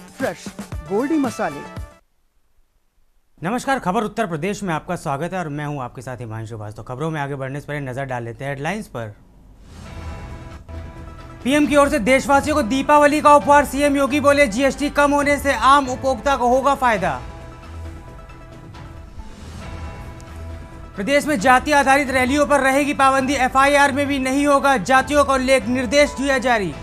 Fresh Goldy मसाले। नमस्कार, खबर उत्तर प्रदेश में आपका स्वागत है और मैं हूं आपके साथ हिमांशु भास। तो खबरों में आगे बढ़ने से पहले नजर डाल लेते हैं हेडलाइंस पर। पीएम की ओर से देशवासियों को दीपावली का उपहार, सीएम योगी बोले जीएसटी कम होने से आम उपभोक्ता को होगा फायदा। प्रदेश में जाति आधारित रैलियों पर रहेगी पाबंदी, एफआईआर में भी नहीं होगा जातियों को लेकर निर्देश दिया जारी।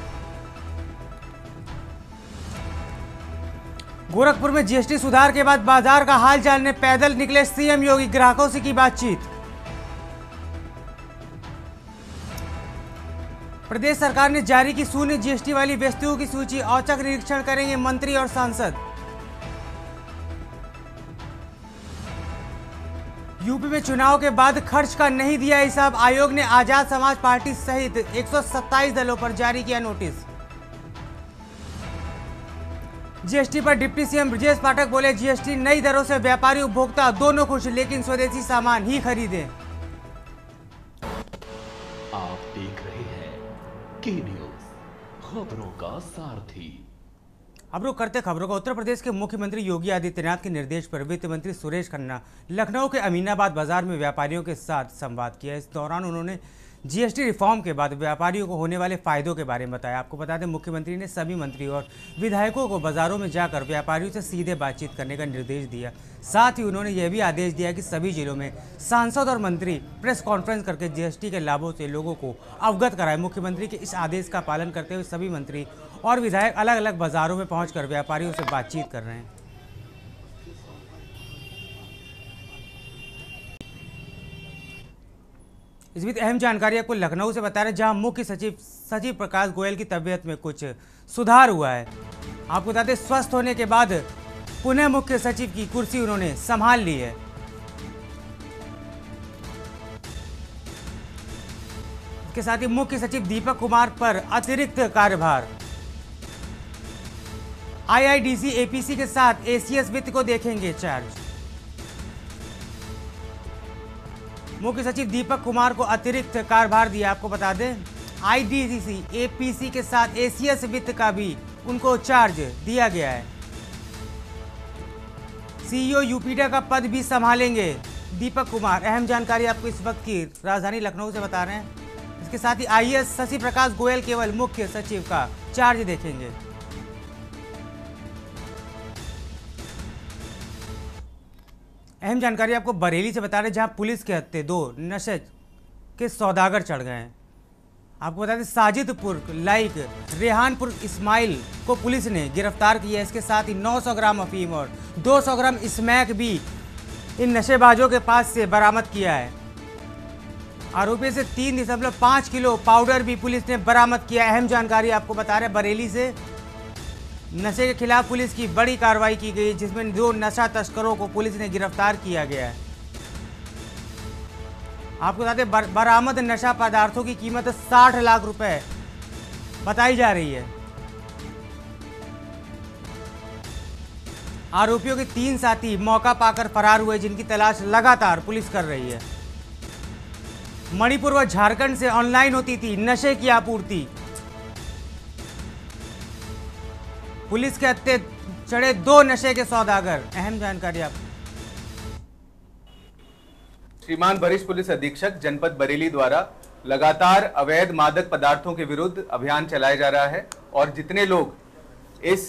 गोरखपुर में जीएसटी सुधार के बाद बाजार का हाल जानने पैदल निकले सीएम योगी, ग्राहकों से की बातचीत। प्रदेश सरकार ने जारी की शून्य जीएसटी वाली वस्तुओं की सूची, औचक निरीक्षण करेंगे मंत्री और सांसद। यूपी में चुनाव के बाद खर्च का नहीं दिया हिसाब, आयोग ने आजाद समाज पार्टी सहित 127 दलों पर जारी किया नोटिस। जीएसटी पर डिप्टी सीएम ब्रजेश पाठक बोले जीएसटी नई दरों से व्यापारी उपभोक्ता दोनों खुश, लेकिन स्वदेशी सामान ही खरीदें। आप देख रहे हैं के न्यूज, खबरों का सारथी। अब रुक करते खबरों का। उत्तर प्रदेश के मुख्यमंत्री योगी आदित्यनाथ के निर्देश पर वित्त मंत्री सुरेश खन्ना लखनऊ के अमीनाबाद बाजार में व्यापारियों के साथ संवाद किया। इस दौरान उन्होंने जीएसटी रिफॉर्म के बाद व्यापारियों को होने वाले फायदों के बारे में बताया। आपको बता दें, मुख्यमंत्री ने सभी मंत्री और विधायकों को बाजारों में जाकर व्यापारियों से सीधे बातचीत करने का निर्देश दिया। साथ ही उन्होंने यह भी आदेश दिया कि सभी जिलों में सांसद और मंत्री प्रेस कॉन्फ्रेंस करके जीएसटी के लाभों से लोगों को अवगत कराए। मुख्यमंत्री के इस आदेश का पालन करते हुए सभी मंत्री और विधायक अलग अलग बाजारों में पहुंचकर व्यापारियों से बातचीत कर रहे हैं। इस बीच अहम जानकारी आपको लखनऊ से बता रहे, जहां मुख्य सचिव प्रकाश गोयल की तबीयत में कुछ सुधार हुआ है। आपको बता दें, स्वस्थ होने के बाद पुनः मुख्य सचिव की कुर्सी उन्होंने संभाल ली है। इसके साथ ही मुख्य सचिव दीपक कुमार पर अतिरिक्त कार्यभार। आईआईडीसी एपीसी के साथ एसीएस वित्त को देखेंगे चार्ज। मुख्य सचिव दीपक कुमार को अतिरिक्त कार्यभार दिया। आपको बता दें, आईडीसी एपीसी के साथ एसीएस वित्त का भी उनको चार्ज दिया गया है। सीईओ यूपीडा का पद भी संभालेंगे दीपक कुमार। अहम जानकारी आपको इस वक्त की राजधानी लखनऊ से बता रहे हैं। इसके साथ ही आईएएस शशि प्रकाश गोयल केवल मुख्य सचिव का चार्ज देखेंगे। अहम जानकारी आपको बरेली से बता रहे, जहां पुलिस के हत्थे 2 नशे के सौदागर चढ़ गए हैं। आपको बता दें, साजिदपुर लाइक रेहानपुर इस्माइल को पुलिस ने गिरफ्तार किया। इसके साथ ही 900 ग्राम अफीम और 200 ग्राम स्मैक भी इन नशेबाजों के पास से बरामद किया है। आरोपी से 3.5 किलो पाउडर भी पुलिस ने बरामद किया। अहम जानकारी आपको बता रहे, बरेली से नशे के खिलाफ पुलिस की बड़ी कार्रवाई की गई, जिसमें 2 नशा तस्करों को पुलिस ने गिरफ्तार किया गया है। आपको बता दें, बरामद नशा पदार्थों की कीमत 60 लाख रुपए बताई जा रही है। आरोपियों के 3 साथी मौका पाकर फरार हुए, जिनकी तलाश लगातार पुलिस कर रही है। मणिपुर व झारखंड से ऑनलाइन होती थी नशे की आपूर्ति। पुलिस के हत्थे चढ़े 2 नशे के सौदागर। अहम जानकारी आप। श्रीमान वरिष्ठ पुलिस अधीक्षक जनपद बरेली द्वारा लगातार अवैध मादक पदार्थों के विरुद्ध अभियान चलाया जा रहा है और जितने लोग इस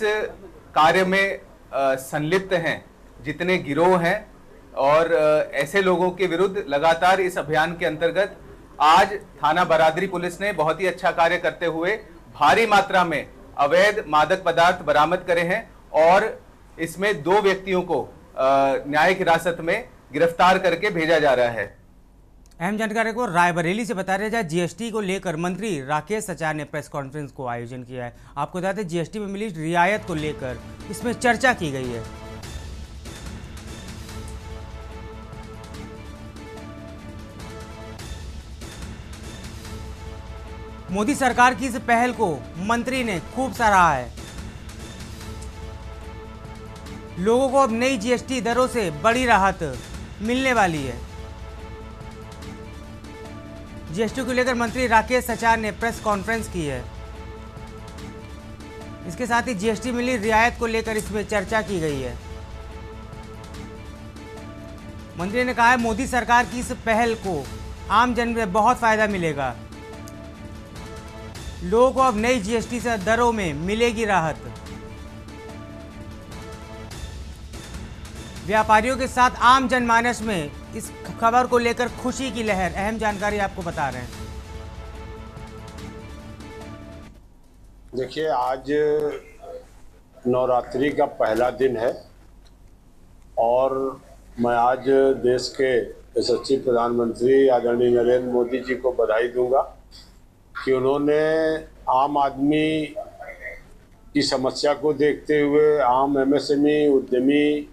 कार्य में संलिप्त हैं, जितने गिरोह हैं और ऐसे लोगों के विरुद्ध लगातार इस अभियान के अंतर्गत आज थाना बरादरी पुलिस ने बहुत ही अच्छा कार्य करते हुए भारी मात्रा में अवैध मादक पदार्थ बरामद करे हैं और इसमें 2 व्यक्तियों को न्यायिक हिरासत में गिरफ्तार करके भेजा जा रहा है। अहम जानकारी को रायबरेली से बता रहे, जहाँ जीएसटी को लेकर मंत्री राकेश सचार ने प्रेस कॉन्फ्रेंस को आयोजन किया है। आपको बता दें, जीएसटी में मिली रियायत को लेकर इसमें चर्चा की गई है। मोदी सरकार की इस पहल को मंत्री ने खूब सराहा है। लोगों को अब नई जीएसटी दरों से बड़ी राहत मिलने वाली है। जीएसटी को लेकर मंत्री राकेश सचार ने प्रेस कॉन्फ्रेंस की है। इसके साथ ही जीएसटी मिली रियायत को लेकर इसमें चर्चा की गई है। मंत्री ने कहा है मोदी सरकार की इस पहल को आम जन में बहुत फायदा मिलेगा। लोगों को अब नई जीएसटी से दरों में मिलेगी राहत। व्यापारियों के साथ आम जनमानस में इस खबर को लेकर खुशी की लहर। अहम जानकारी आपको बता रहे हैं। देखिए, आज नवरात्रि का पहला दिन है और मैं आज देश के यशस्वी प्रधानमंत्री आदरणीय नरेंद्र मोदी जी को बधाई दूंगा कि उन्होंने आम आदमी की समस्या को देखते हुए आम एमएसएमई उद्यमी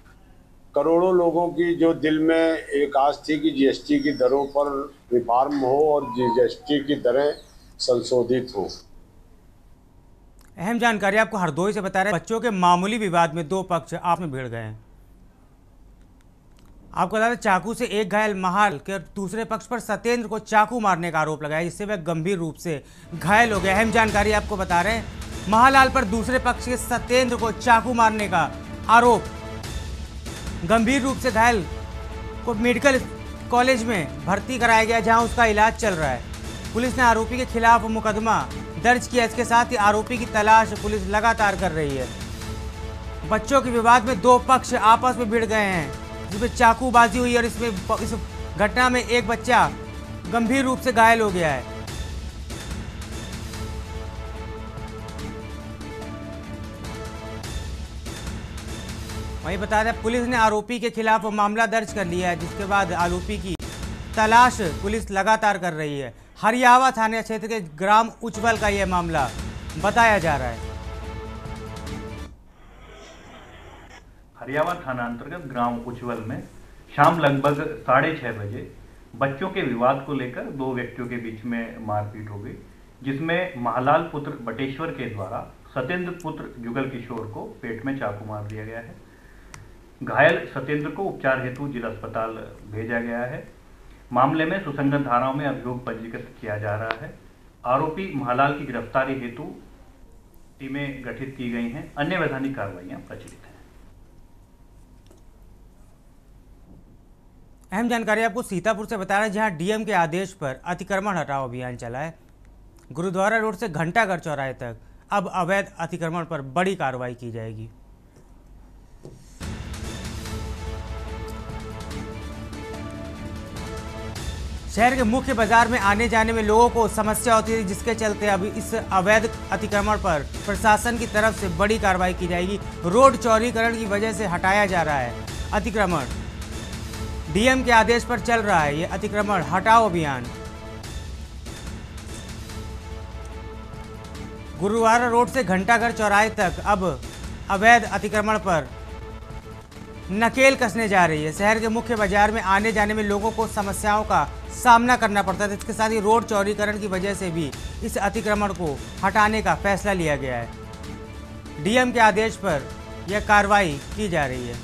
करोड़ों लोगों की जो दिल में एक आस थी कि जीएसटी की दरों पर रिफॉर्म हो और जीएसटी की दरें संशोधित हो। अहम जानकारी आपको हरदोई से बता रहे हैं। बच्चों के मामूली विवाद में दो पक्ष आपस में भिड़ गए हैं। आपको बता दें चाकू से एक घायल महाल के दूसरे पक्ष पर सत्येंद्र को चाकू मारने का आरोप लगाया, जिससे वह गंभीर रूप से घायल हो गया। अहम जानकारी आपको बता रहे हैं। महालाल पर दूसरे पक्ष के सत्येंद्र को चाकू मारने का आरोप। गंभीर रूप से घायल को मेडिकल कॉलेज में भर्ती कराया गया, जहां उसका इलाज चल रहा है। पुलिस ने आरोपी के खिलाफ मुकदमा दर्ज किया। इसके साथ ही आरोपी की तलाश पुलिस लगातार कर रही है। बच्चों के विवाद में दो पक्ष आपस में भिड़ गए हैं, जिसमें चाकूबाजी हुई और इस घटना में एक बच्चा गंभीर रूप से घायल हो गया है। वहीं बता दें पुलिस ने आरोपी के खिलाफ मामला दर्ज कर लिया है, जिसके बाद आरोपी की तलाश पुलिस लगातार कर रही है। हरियावा थाना क्षेत्र के ग्राम उच्चवल का यह मामला बताया जा रहा है। हरियावा थाना अंतर्गत ग्राम उच्चवल में शाम लगभग 6:30 बजे बच्चों के विवाद को लेकर दो व्यक्तियों के बीच में मारपीट हो गई, जिसमें महालाल पुत्र बटेश्वर के द्वारा सत्येंद्र पुत्र जुगल किशोर को पेट में चाकू मार दिया गया है। घायल सत्येंद्र को उपचार हेतु जिला अस्पताल भेजा गया है। मामले में सुसंगत धाराओं में अभियोग पंजीकृत किया जा रहा है। आरोपी महालाल की गिरफ्तारी हेतु टीमें गठित की गई हैं। अन्य वैधानिक कार्रवाइयां प्रचलित हैं। अहम जानकारी आपको सीतापुर से बता रहे हैं, जहां डीएम के आदेश पर अतिक्रमण हटाओ अभियान चला है। गुरुद्वारा रोड से घंटाघर चौराहे तक अब अवैध अतिक्रमण पर बड़ी कार्रवाई की जाएगी। शहर के मुख्य बाजार में आने जाने में लोगों को समस्या होती है, जिसके चलते अब इस अवैध अतिक्रमण पर प्रशासन की तरफ से बड़ी कार्रवाई की जाएगी। रोड चौड़ीकरण की वजह से हटाया जा रहा है अतिक्रमण। डीएम के आदेश पर चल रहा है ये अतिक्रमण हटाओ अभियान। गुरुद्वारा रोड से घंटाघर चौराहे तक अब अवैध अतिक्रमण पर नकेल कसने जा रही है। शहर के मुख्य बाजार में आने जाने में लोगों को समस्याओं का सामना करना पड़ता है। इसके साथ ही रोड चौड़ीकरण की वजह से भी इस अतिक्रमण को हटाने का फैसला लिया गया है। डीएम के आदेश पर यह कार्रवाई की जा रही है।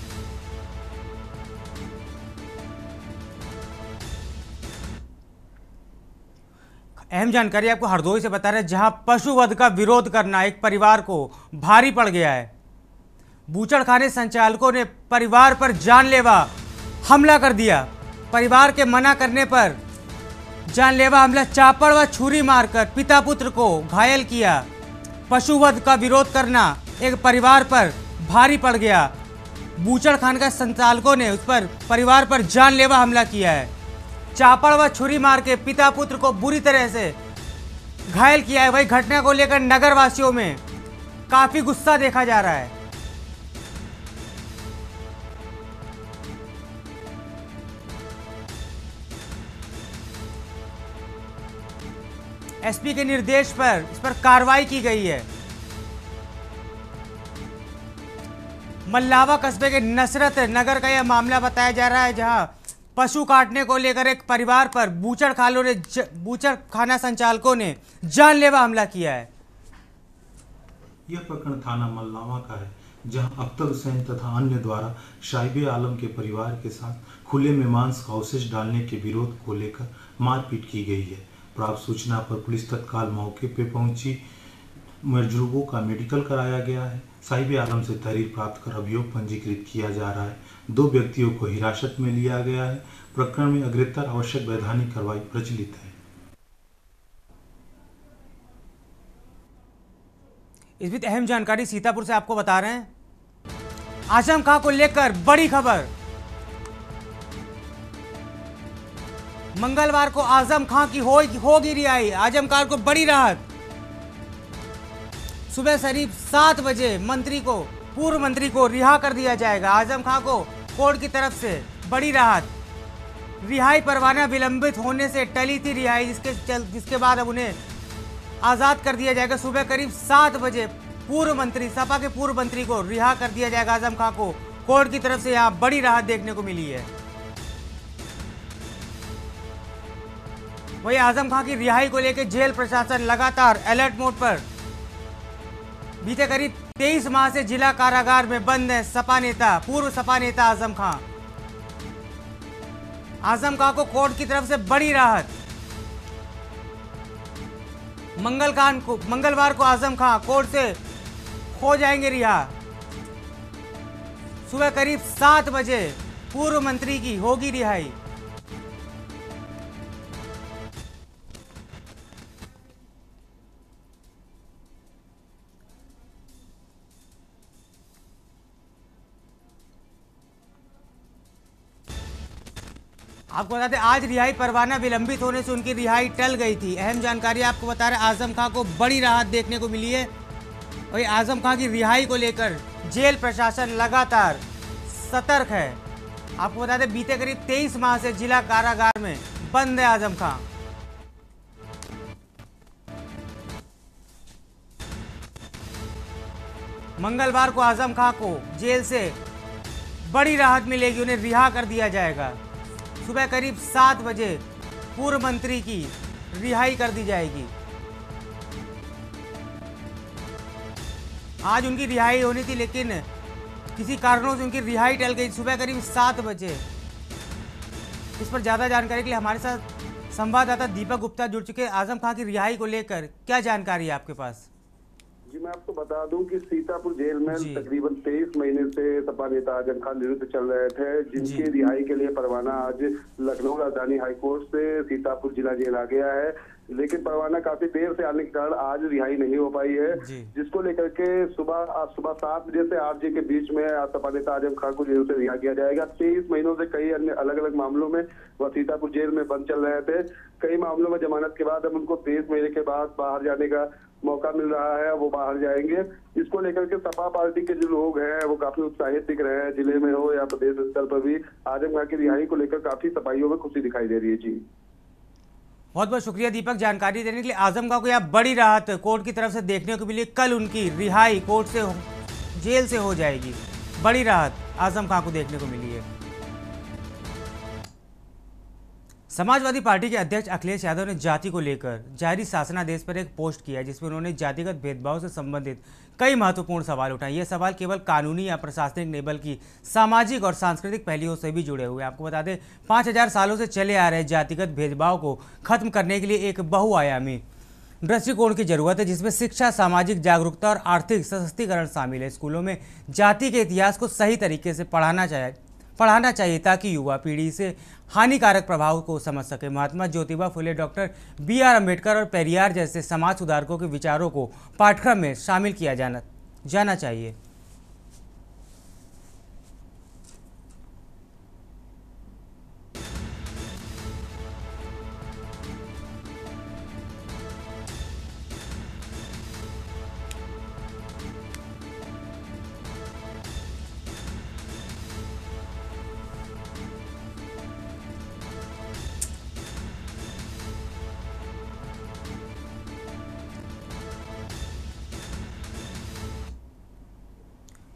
अहम जानकारी आपको हरदोई से बता रहे हैं, जहां पशुवध का विरोध करना एक परिवार को भारी पड़ गया है। बूचड़खाने संचालकों ने परिवार पर जानलेवा हमला कर दिया। परिवार के मना करने पर जानलेवा हमला, चापड़ व छुरी मारकर पिता पुत्र को घायल किया। पशुवध का विरोध करना एक परिवार पर भारी पड़ गया। बूचड़खाने का संचालकों ने उस पर परिवार पर जानलेवा हमला किया है। चापड़ व छुरी मार के पिता पुत्र को बुरी तरह से घायल किया है। वही घटना को लेकर नगर वासियों में काफी गुस्सा देखा जा रहा है। एसपी के निर्देश पर इस पर कार्रवाई की गई है। मल्लावा कस्बे के नसरत नगर का यह मामला बताया जा रहा है, जहां पशु काटने को लेकर एक परिवार पर बूचड़खाना संचालकों ने जानलेवा हमला किया है। यह प्रकरण थाना मल्लावा का है, जहां अख्तर हुसैन तथा अन्य द्वारा शाइबे आलम के परिवार के साथ खुले में मांस का अवशेष डालने के विरोध को लेकर मारपीट की गई है। प्राप्त सूचना पर पुलिस तत्काल मौके पर पहुंची मजलूबों का मेडिकल कराया गया है। साहिब आलम से तहरीर प्राप्त कर अभियोग पंजीकृत किया जा रहा है। 2 व्यक्तियों को हिरासत में लिया गया है। प्रकरण में अग्रेतर आवश्यक वैधानिक कार्रवाई प्रचलित है। इस बीच अहम जानकारी सीतापुर से आपको बता रहे हैं। आजम खां को लेकर बड़ी खबर। मंगलवार को आजम खां की होगी रिहाई। आजम खां को बड़ी राहत। सुबह करीब 7 बजे पूर्व मंत्री को रिहा कर दिया जाएगा। आजम खां को कोर्ट की तरफ से बड़ी राहत। रिहाई परवाना विलंबित होने से टली थी रिहाई, जिसके बाद अब उन्हें आजाद कर दिया जाएगा। सुबह करीब 7 बजे सपा के पूर्व मंत्री को रिहा कर दिया जाएगा। आजम खां को कोर्ट की तरफ से यहां बड़ी राहत देखने को मिली है। वही आजम खां की रिहाई को लेकर जेल प्रशासन लगातार अलर्ट मोड पर। बीते करीब 23 माह से जिला कारागार में बंद है पूर्व सपा नेता आजम खां। आजम खां को कोर्ट की तरफ से बड़ी राहत। मंगलवार को आजम खां कोर्ट से हो जाएंगे रिहा। सुबह करीब 7 बजे पूर्व मंत्री की होगी रिहाई। आपको बता दें, आज रिहाई परवाना विलंबित होने से उनकी रिहाई टल गई थी। अहम जानकारी आपको बता रहे, आजम खां को बड़ी राहत देखने को मिली है। वही आजम खां की रिहाई को लेकर जेल प्रशासन लगातार सतर्क है। आपको बता दें, बीते करीब 23 माह से जिला कारागार में बंद है आजम खां। मंगलवार को आजम खां को जेल से बड़ी राहत मिलेगी, उन्हें रिहा कर दिया जाएगा। सुबह करीब 7 बजे पूर्व मंत्री की रिहाई कर दी जाएगी। आज उनकी रिहाई होनी थी, लेकिन किसी कारणों से उनकी रिहाई टल गई। सुबह करीब 7 बजे। इस पर ज्यादा जानकारी के लिए हमारे साथ संवाददाता दीपक गुप्ता जुड़ चुके हैं। आजम खां की रिहाई को लेकर क्या जानकारी है आपके पास? जी, मैं आपको बता दूं कि सीतापुर जेल में तकरीबन 23 महीने से सपा नेता आजम खान निरुद्ध चल रहे थे, जिनकी रिहाई के लिए परवाना आज लखनऊ राजधानी हाईकोर्ट से सीतापुर जिला जेल आ गया है। लेकिन परवाना काफी देर से आने के कारण आज रिहाई नहीं हो पाई है, जिसको लेकर के आज सुबह 7 बजे से 8 बजे के बीच में सपा नेता आजम खान को जेल से रिहा किया जाएगा। 23 महीनों से कई अन्य अलग अलग मामलों में वह सीतापुर जेल में बंद चल रहे थे। कई मामलों में जमानत के बाद अब उनको 23 महीने के बाद बाहर जाने का मौका मिल रहा है, वो बाहर जाएंगे। इसको लेकर के सपा पार्टी के जो लोग हैं वो काफी उत्साहित दिख रहे हैं। जिले में हो या प्रदेश स्तर पर भी आजम खान की रिहाई को लेकर काफी सपाइयों में खुशी दिखाई दे रही है। जी, बहुत बहुत शुक्रिया दीपक जानकारी देने के लिए। आजम खां को यह बड़ी राहत कोर्ट की तरफ से देखने को मिली। कल उनकी रिहाई कोर्ट से जेल से हो जाएगी। बड़ी राहत आजम खां को देखने को मिली है। समाजवादी पार्टी के अध्यक्ष अखिलेश यादव ने जाति को लेकर जारी शासनादेश पर एक पोस्ट किया, जिसमें उन्होंने जातिगत भेदभाव से संबंधित कई महत्वपूर्ण सवाल उठाए। ये सवाल केवल कानूनी या प्रशासनिक नहीं बल्कि सामाजिक और सांस्कृतिक पहलुओं से भी जुड़े हुए। आपको बता दें, 5000 सालों से चले आ रहे जातिगत भेदभाव को खत्म करने के लिए एक बहुआयामी दृष्टिकोण की जरूरत है, जिसमें शिक्षा, सामाजिक जागरूकता और आर्थिक सशक्तिकरण शामिल है। स्कूलों में जाति के इतिहास को सही तरीके से पढ़ाना चाहिए ताकि युवा पीढ़ी से हानिकारक प्रभाव को समझ सके। महात्मा ज्योतिबा फुले, डॉक्टर BR अम्बेडकर और पेरियार जैसे समाज सुधारकों के विचारों को पाठ्यक्रम में शामिल किया जाना चाहिए।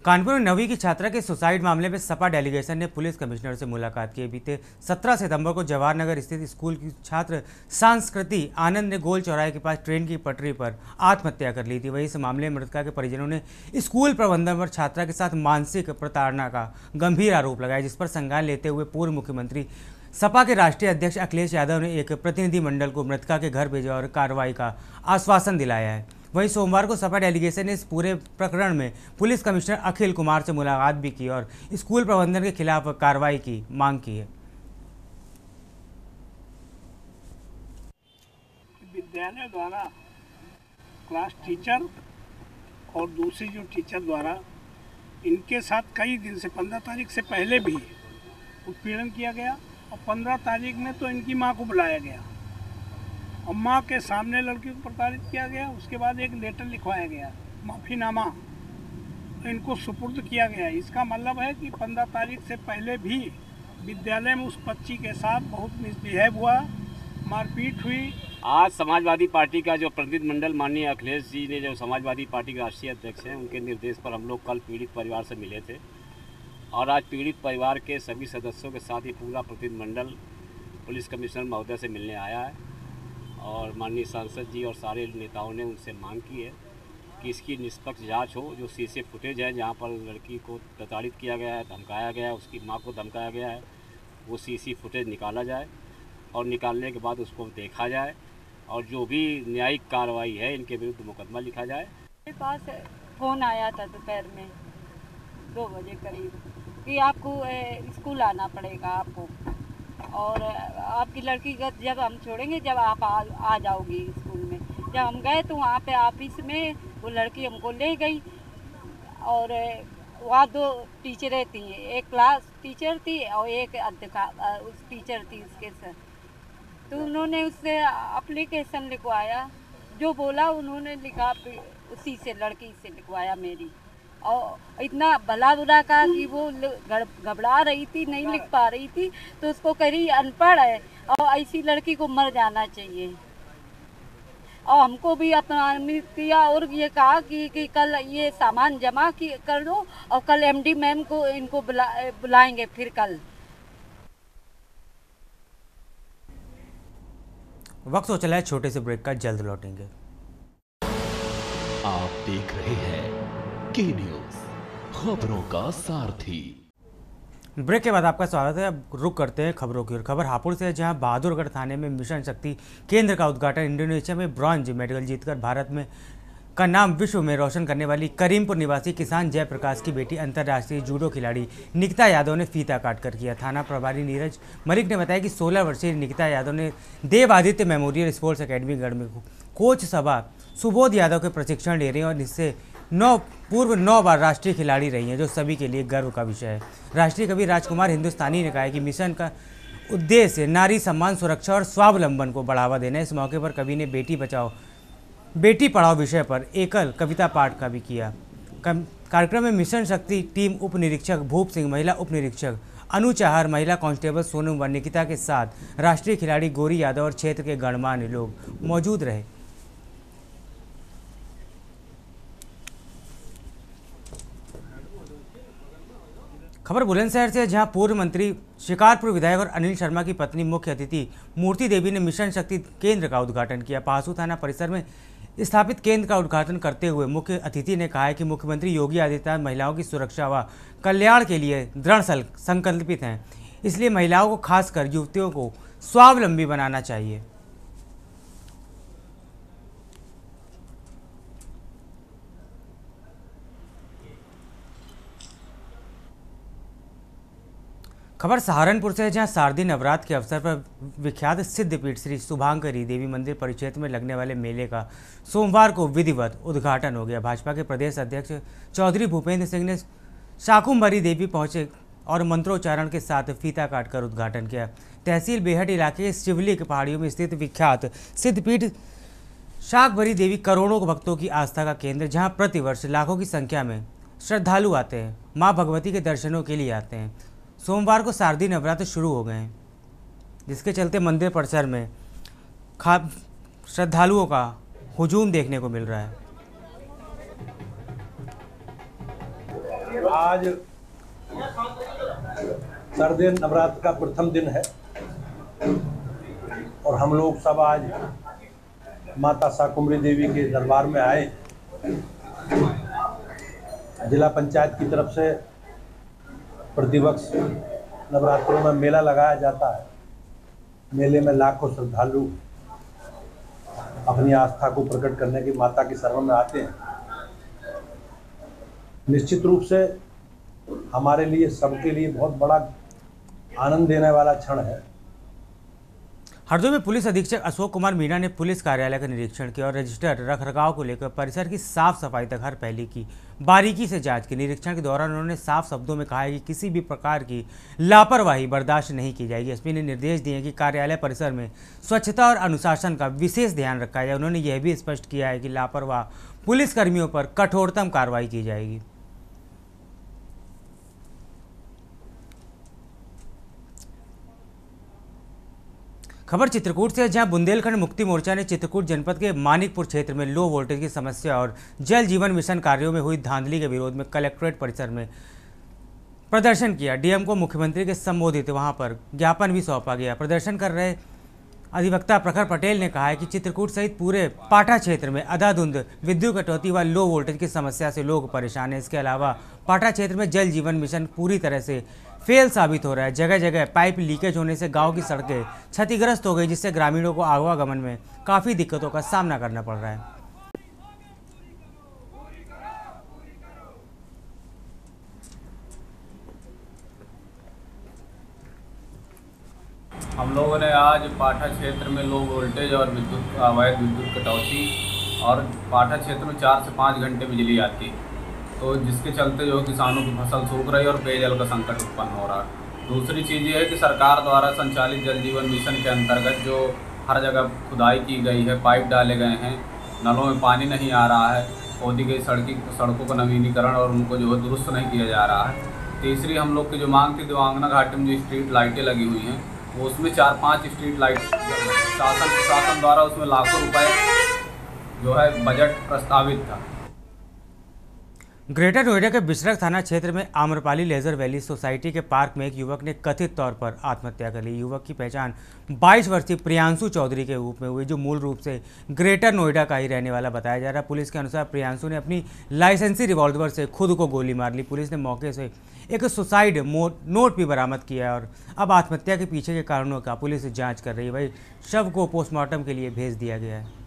कानपुर में 9वीं की छात्रा के सुसाइड मामले में सपा डेलीगेशन ने पुलिस कमिश्नर से मुलाकात की। बीते 17 सितंबर को जवाहर नगर स्थित स्कूल की छात्र संस्कृति आनंद ने गोल चौराहे के पास ट्रेन की पटरी पर आत्महत्या कर ली थी। वहीं इस मामले में मृतका के परिजनों ने स्कूल प्रबंधन पर छात्रा के साथ मानसिक प्रताड़ना का गंभीर आरोप लगाया, जिस पर संज्ञान लेते हुए पूर्व मुख्यमंत्री सपा के राष्ट्रीय अध्यक्ष अखिलेश यादव ने एक प्रतिनिधिमंडल को मृतका के घर भेजा और कार्रवाई का आश्वासन दिलाया है। वहीं सोमवार को सपा डेलीगेशन ने इस पूरे प्रकरण में पुलिस कमिश्नर अखिल कुमार से मुलाकात भी की और स्कूल प्रबंधन के खिलाफ कार्रवाई की मांग की है। विद्यालय द्वारा क्लास टीचर और दूसरी जो टीचर द्वारा इनके साथ कई दिन से 15 तारीख से पहले भी उत्पीड़न किया गया और 15 तारीख में तो इनकी मां को बुलाया गया और मां के सामने लड़की को प्रताड़ित किया गया। उसके बाद एक लेटर लिखवाया गया, माफ़ीनामा इनको सुपुर्द किया गया। इसका मतलब है कि 15 तारीख से पहले भी विद्यालय में उस बच्ची के साथ बहुत मिसबिहेव हुआ, मारपीट हुई। आज समाजवादी पार्टी का जो प्रतिनिधिमंडल माननीय अखिलेश जी ने, जो समाजवादी पार्टी के राष्ट्रीय अध्यक्ष हैं, उनके निर्देश पर हम लोग कल पीड़ित परिवार से मिले थे और आज पीड़ित परिवार के सभी सदस्यों के साथ ही पूरा प्रतिनिधिमंडल पुलिस कमिश्नर महोदय से मिलने आया है और माननीय सांसद जी और सारे नेताओं ने उनसे मांग की है कि इसकी निष्पक्ष जांच हो। जो सीसी फुटेज है जहां पर लड़की को प्रताड़ित किया गया है, धमकाया गया है, उसकी माँ को धमकाया गया है, वो सीसी फुटेज निकाला जाए और निकालने के बाद उसको देखा जाए और जो भी न्यायिक कार्रवाई है इनके विरुद्ध मुकदमा लिखा जाए। मेरे पास फ़ोन आया था दोपहर में 2 बजे करीब कि आपको स्कूल आना पड़ेगा आपको और आपकी लड़की का जब हम छोड़ेंगे, जब आप आ जाओगी स्कूल में। जब हम गए तो वहाँ पे ऑफिस में वो लड़की हमको ले गई और वहाँ 2 टीचरें थी, एक क्लास टीचर थी और एक उस टीचर थी उसके साथ। तो उन्होंने उससे एप्लीकेशन लिखवाया, जो बोला उन्होंने लिखा, उसी से लड़की से लिखवाया मेरी। और इतना भला बुरा कहा कि वो घबरा रही थी, नहीं लिख पा रही थी, तो उसको करी अनपढ़ है और ऐसी लड़की को मर जाना चाहिए। और हमको भी अपमानित किया और ये कहा कि कल ये सामान जमा कर दो और कल एमडी मैम को इनको बुलाएंगे फिर कल। वक्त हो चला है छोटे से ब्रेक का, जल्द लौटेंगे। आप देख रहे हैं के न्यूज़, खबरों का सारथी। ब्रेक के बाद आपका स्वागत है। अब रुक करते हैं खबरों की ओर। खबर हापुड़ से है, जहां बहादुरगढ़ थाने में मिशन शक्ति केंद्र का उद्घाटन। इंडोनेशिया में ब्रॉन्ज मेडल जीतकर भारत में का नाम विश्व में रोशन करने वाली करीमपुर निवासी किसान जयप्रकाश की बेटी अंतर्राष्ट्रीय जूडो खिलाड़ी निकिता यादव ने फीता काटकर किया। थाना प्रभारी नीरज मलिक ने बताया कि 16 वर्षीय निकिता यादव ने देव आदित्य मेमोरियल स्पोर्ट्स अकेडमी गढ़ में कोच सभा सुबोध यादव के प्रशिक्षण ले रही हैं और इससे 9 बार राष्ट्रीय खिलाड़ी रही हैं, जो सभी के लिए गर्व का विषय है। राष्ट्रीय कवि राजकुमार हिंदुस्तानी ने कहा है कि मिशन का उद्देश्य नारी सम्मान, सुरक्षा और स्वावलंबन को बढ़ावा देना है। इस मौके पर कवि ने बेटी पढ़ाओ विषय पर एकल कविता पाठ का भी किया। कार्यक्रम में मिशन शक्ति टीम उप निरीक्षक भूप सिंह, महिला उप निरीक्षक अनु चाहर, महिला कांस्टेबल सोनू व निकिता के साथ राष्ट्रीय खिलाड़ी गौरी यादव और क्षेत्र के गणमान्य लोग मौजूद रहे। खबर बुलंदशहर से, जहां पूर्व मंत्री शिकारपुर विधायक और अनिल शर्मा की पत्नी मुख्य अतिथि मूर्ति देवी ने मिशन शक्ति केंद्र का उद्घाटन किया। पासू थाना परिसर में स्थापित केंद्र का उद्घाटन करते हुए मुख्य अतिथि ने कहा है कि मुख्यमंत्री योगी आदित्यनाथ महिलाओं की सुरक्षा व कल्याण के लिए दृढ़ संकल्पित हैं, इसलिए महिलाओं को, खासकर युवतियों को स्वावलंबी बनाना चाहिए। खबर सहारनपुर से है, जहां शारदीय नवरात्र के अवसर पर विख्यात सिद्धपीठ श्री शुभांकरी देवी मंदिर परिक्षेत्र में लगने वाले मेले का सोमवार को विधिवत उद्घाटन हो गया। भाजपा के प्रदेश अध्यक्ष चौधरी भूपेंद्र सिंह ने शाकुंभरी देवी पहुंचे और मंत्रोच्चारण के साथ फीता काटकर उद्घाटन किया। तहसील बेहट इलाके के शिवलिक पहाड़ियों में स्थित विख्यात सिद्धपीठ शाकंभरी देवी करोड़ों भक्तों की आस्था का केंद्र, जहाँ प्रतिवर्ष लाखों की संख्या में श्रद्धालु आते हैं, माँ भगवती के दर्शनों के लिए आते हैं। सोमवार को शारदीय नवरात्र शुरू हो गए हैं, जिसके चलते मंदिर परिसर में श्रद्धालुओं का हुजूम देखने को मिल रहा है। आज शारदीय नवरात्र का प्रथम दिन है और हम लोग सब आज माता शाकुंभरी देवी के दरबार में आए। जिला पंचायत की तरफ से प्रतिवर्ष नवरात्रों में मेला लगाया जाता है। मेले में लाखों श्रद्धालु अपनी आस्था को प्रकट करने की माता के शरण में आते हैं। निश्चित रूप से हमारे लिए, सबके लिए बहुत बड़ा आनंद देने वाला क्षण है। हरदोई में पुलिस अधीक्षक अशोक कुमार मीणा ने पुलिस कार्यालय का निरीक्षण किया और रजिस्टर रखरखाव को लेकर परिसर की साफ सफाई तक हर पहली की बारीकी से जांच की। निरीक्षण के दौरान उन्होंने साफ शब्दों में कहा है कि किसी भी प्रकार की लापरवाही बर्दाश्त नहीं की जाएगी। एसपी ने निर्देश दिए कि कार्यालय परिसर में स्वच्छता और अनुशासन का विशेष ध्यान रखा जाए। उन्होंने यह भी स्पष्ट किया है कि लापरवाह पुलिसकर्मियों पर कठोरतम कार्रवाई की जाएगी। खबर चित्रकूट से, जहां बुंदेलखंड मुक्ति मोर्चा ने चित्रकूट जनपद के मानिकपुर क्षेत्र में लो वोल्टेज की समस्या और जल जीवन मिशन कार्यों में हुई धांधली के विरोध में कलेक्ट्रेट परिसर में प्रदर्शन किया। डीएम को मुख्यमंत्री के संबोधित वहां पर ज्ञापन भी सौंपा गया। प्रदर्शन कर रहे अधिवक्ता प्रखर पटेल ने कहा है कि चित्रकूट सहित पूरे पाटा क्षेत्र में अंधाधुंध विद्युत कटौती व लो वोल्टेज की समस्या से लोग परेशान हैं। इसके अलावा पाटा क्षेत्र में जल जीवन मिशन पूरी तरह से फेल साबित हो रहा है। जगह जगह पाइप लीकेज होने से गांव की सड़कें क्षतिग्रस्त हो गई, जिससे ग्रामीणों को आवागमन में काफ़ी दिक्कतों का सामना करना पड़ रहा है। हम लोगों ने आज पाठा क्षेत्र में लो वोल्टेज और अवैध विद्युत कटौती और पाठा क्षेत्र में 4 से 5 घंटे बिजली आती है, तो जिसके चलते जो किसानों की फसल सूख रही है और पेयजल का संकट उत्पन्न हो रहा है। दूसरी चीज़ ये है कि सरकार द्वारा संचालित जल जीवन मिशन के अंतर्गत जो हर जगह खुदाई की गई है, पाइप डाले गए हैं, नलों में पानी नहीं आ रहा है, खोदी गई सड़कों का नवीनीकरण और उनको जो है दुरुस्त नहीं किया जा रहा है। तीसरी हम लोग की जो मांग थी, देवांगना घाटी में जो स्ट्रीट लाइटें लगी हुई हैं, वो उसमें 4-5 स्ट्रीट लाइट शासन द्वारा उसमें लाखों रुपए जो है बजट प्रस्तावित था। ग्रेटर नोएडा के बिशरख थाना क्षेत्र में आम्रपाली लेजर वैली सोसाइटी के पार्क में एक युवक ने कथित तौर पर आत्महत्या कर ली। युवक की पहचान 22 वर्षीय प्रियांशु चौधरी के रूप में हुई, जो मूल रूप से ग्रेटर नोएडा का ही रहने वाला बताया जा रहा है। पुलिस के अनुसार प्रियांशु ने अपनी लाइसेंसी रिवॉल्वर से खुद को गोली मार ली। पुलिस ने मौके से एक सुसाइड नोट भी बरामद किया है और अब आत्महत्या के पीछे के कारणों का पुलिस जाँच कर रही है। वही शव को पोस्टमार्टम के लिए भेज दिया गया है।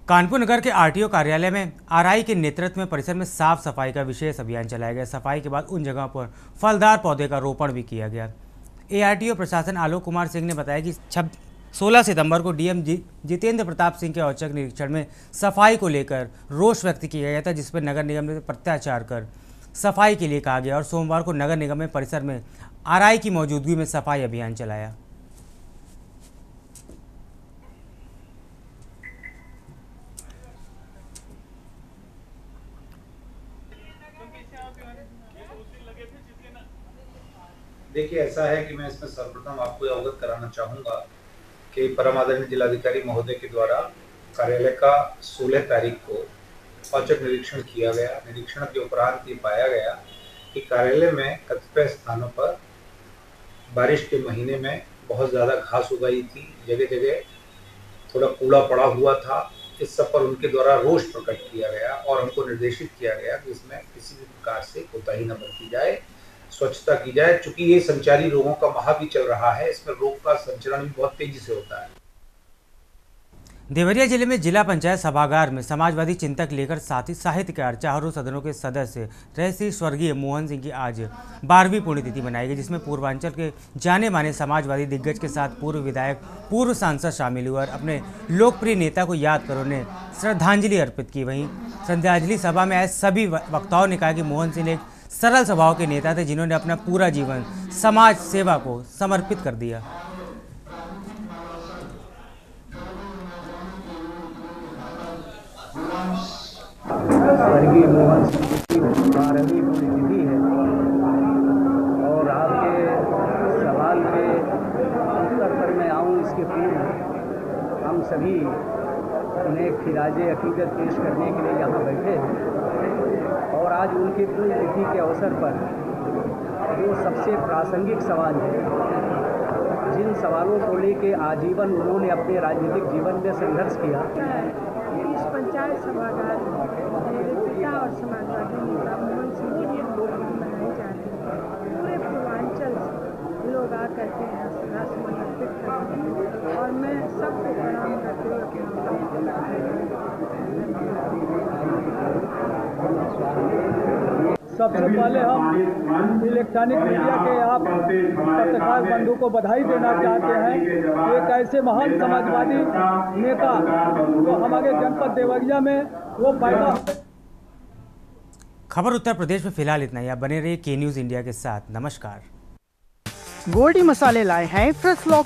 कानपुर नगर के आरटीओ कार्यालय में आरआई के नेतृत्व में परिसर में साफ सफाई का विशेष अभियान चलाया गया। सफाई के बाद उन जगहों पर फलदार पौधे का रोपण भी किया गया। एआरटीओ प्रशासन आलोक कुमार सिंह ने बताया कि 16 सितंबर को डीएम जितेंद्र प्रताप सिंह के औचक निरीक्षण में सफाई को लेकर रोष व्यक्त किया गया था, जिस पर नगर निगम ने प्रत्याचार कर सफाई के लिए कहा गया और सोमवार को नगर निगम में परिसर में आरआई की मौजूदगी में सफाई अभियान चलाया। देखिए, ऐसा है कि मैं इसमें सर्वप्रथम आपको अवगत कराना चाहूँगा कि परम आदरणीय जिलाधिकारी महोदय के द्वारा कार्यालय का 16 तारीख को औचक निरीक्षण किया गया। निरीक्षण के उपरांत ये पाया गया कि कार्यालय में कतिपय स्थानों पर बारिश के महीने में बहुत ज़्यादा घास उगाई थी, जगह जगह थोड़ा कूड़ा पड़ा हुआ था। इस सब पर उनके द्वारा रोष प्रकट किया गया और हमको निर्देशित किया गया कि इसमें किसी भी प्रकार से कोताही न बरती जाए, स्वच्छता की जाए। चूंकि ये संचारी रोगों का महा भी चल रहा है, इसमें रोग का संचरण भी बहुत तेजी से होता है। देवरिया जिले में जिला पंचायत सभागार में समाजवादी चिंतक लेकर साथी साहित्यकार चारों सदनों के सदस्य रहे श्री स्वर्गीय मोहन सिंह की आज 12वीं पुण्यतिथि मनाई गई, जिसमें पूर्वांचल के जाने माने समाजवादी दिग्गज के साथ पूर्व विधायक, पूर्व सांसद शामिल हुए और अपने लोकप्रिय नेता को याद कर उन्हें श्रद्धांजलि अर्पित की। वहीं श्रद्धांजलि सभा में आए सभी वक्ताओं ने कहा कि मोहन सिंह एक सरल स्वभाव के नेता थे, जिन्होंने अपना पूरा जीवन समाज सेवा को समर्पित कर दिया। स्वर्गीय मोहन सिंह की 12वीं पुण्यतिथि है और आपके सवाल के उत्तर पर मैं आऊँ इसके पूर्व हम सभी उन्हें खिराजे अकीदत पेश करने के लिए यहाँ बैठे हैं और आज उनकी पुण्यतिथि के अवसर पर जो सबसे प्रासंगिक सवाल है, जिन सवालों को लेके आजीवन उन्होंने अपने राजनीतिक जीवन में संघर्ष किया। इस पंचायत सभागार मेरे पिता और समाजवादी नेता मोहन सिंह की मनाई जा रही है। पूरे पूर्वांचल से लोग आ करके यहाँ श्रद्धा सुमन अर्पित करते हैं और मैं सबको प्रणाम करते हुए सबसे पहले हम इलेक्ट्रॉनिक मीडिया के आप पत्रकार बंधु को बधाई देना चाहते हैं। एक ऐसे महान समाजवादी नेता जो हमारे जनपद देवरिया में वो पैदा। खबर उत्तर प्रदेश में फिलहाल इतना ही। आप बने रहिए के न्यूज़ इंडिया के साथ। नमस्कार। गोल्डी मसाले लाए हैं फ्रेश लॉक